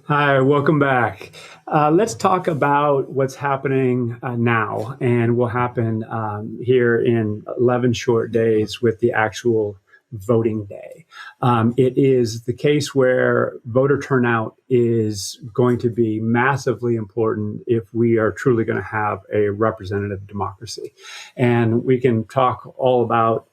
Hi, welcome back. Let's talk about what's happening now and will happen here in 11 short days with the actual voting day. It is the case where voter turnout is going to be massively important if we are truly going to have a representative democracy. And we can talk all about,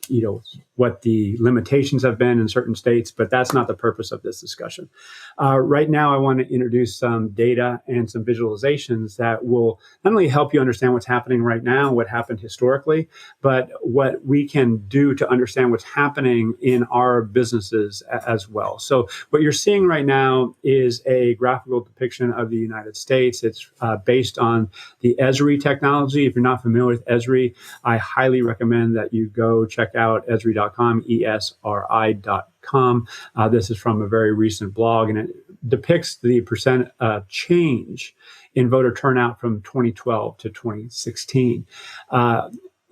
what the limitations have been in certain states, but that's not the purpose of this discussion. Right now, I want to introduce some data and some visualizations that will not only help you understand what's happening right now, what happened historically, but what we can do to understand what's happening in our businesses as well. So what you're seeing right now is a graphical depiction of the United States. It's based on the ESRI technology. If you're not familiar with ESRI, I highly recommend that you go check out ESRI.com, ESRI.com. This is from a very recent blog, and it depicts the percent change in voter turnout from 2012 to 2016.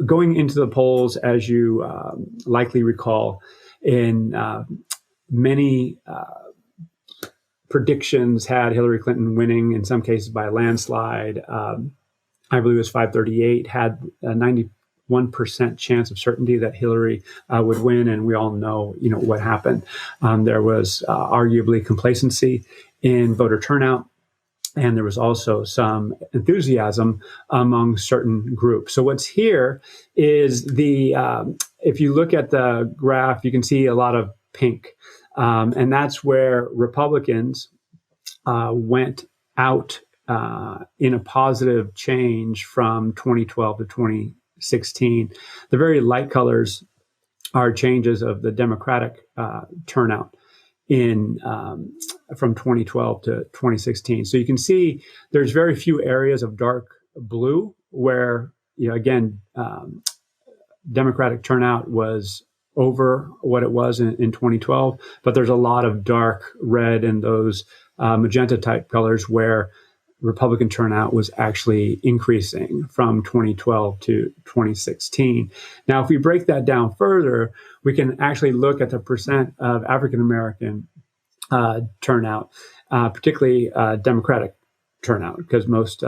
Going into the polls, as you likely recall, in many predictions had Hillary Clinton winning, in some cases by a landslide. I believe it was 538, had a 91% chance of certainty that Hillary would win, and we all know, what happened. There was arguably complacency in voter turnout, and there was also some enthusiasm among certain groups. So what's here is if you look at the graph, you can see a lot of pink, and that's where Republicans went out in a positive change from 2012 to 2016. The very light colors are changes of the Democratic turnout in from 2012 to 2016. So you can see there's very few areas of dark blue where, again, Democratic turnout was over what it was in 2012, but there's a lot of dark red and those magenta type colors where Republican turnout was actually increasing from 2012 to 2016. Now, if we break that down further, we can actually look at the percent of African American turnout, particularly Democratic turnout, because most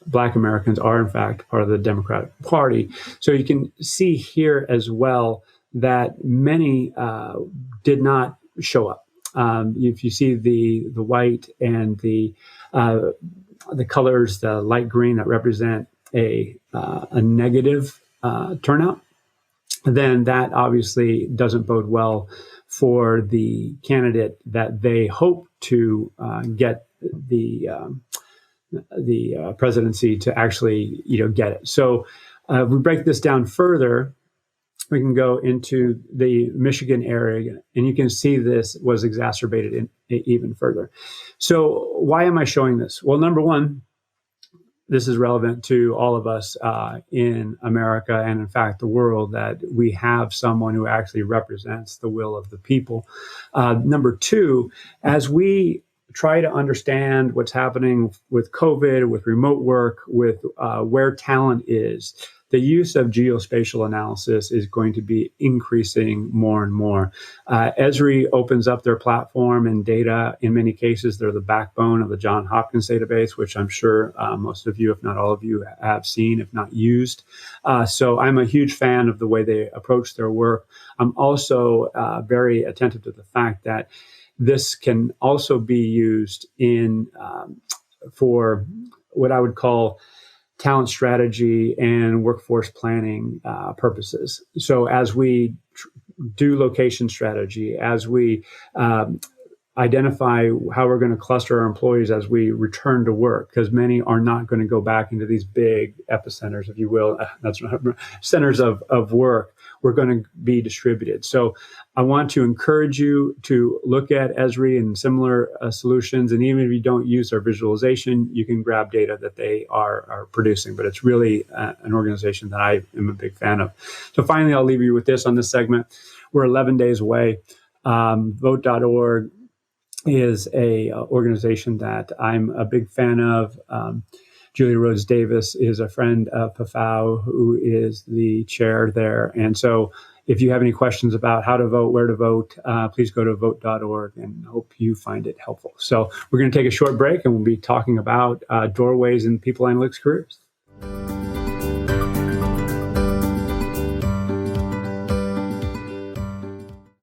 Black Americans are, in fact, part of the Democratic Party. So you can see here as well that many did not show up. If you see the white and the colors, the light green that represent a negative turnout, then that obviously doesn't bode well for the candidate that they hope to get the presidency to actually get it. So if we break this down further, we can go into the Michigan area, and you can see this was exacerbated even further. So why am I showing this? Well, number one, this is relevant to all of us in America and, in fact, the world, that we have someone who actually represents the will of the people. Number two, as we try to understand what's happening with COVID, with remote work, with where talent is, the use of geospatial analysis is going to be increasing more and more. ESRI opens up their platform and data. In many cases, they're the backbone of the Johns Hopkins database, which I'm sure most of you, if not all of you, have seen, if not used. So I'm a huge fan of the way they approach their work. I'm also very attentive to the fact that this can also be used for what I would call talent strategy and workforce planning purposes. So as we do location strategy, as we identify how we're going to cluster our employees as we return to work, because many are not going to go back into these big epicenters, if you will, centers of work. We're going to be distributed. So I want to encourage you to look at ESRI and similar solutions. And even if you don't use their visualization, you can grab data that they are producing. But it's really an organization that I am a big fan of. So finally, I'll leave you with this on this segment. We're 11 days away. Vote.org is a organization that I'm a big fan of. Julia Rhodes Davis is a friend of PAFOW, who is the chair there. And so if you have any questions about how to vote, where to vote, please go to vote.org, and hope you find it helpful. So we're going to take a short break, and we'll be talking about doorways in people analytics careers.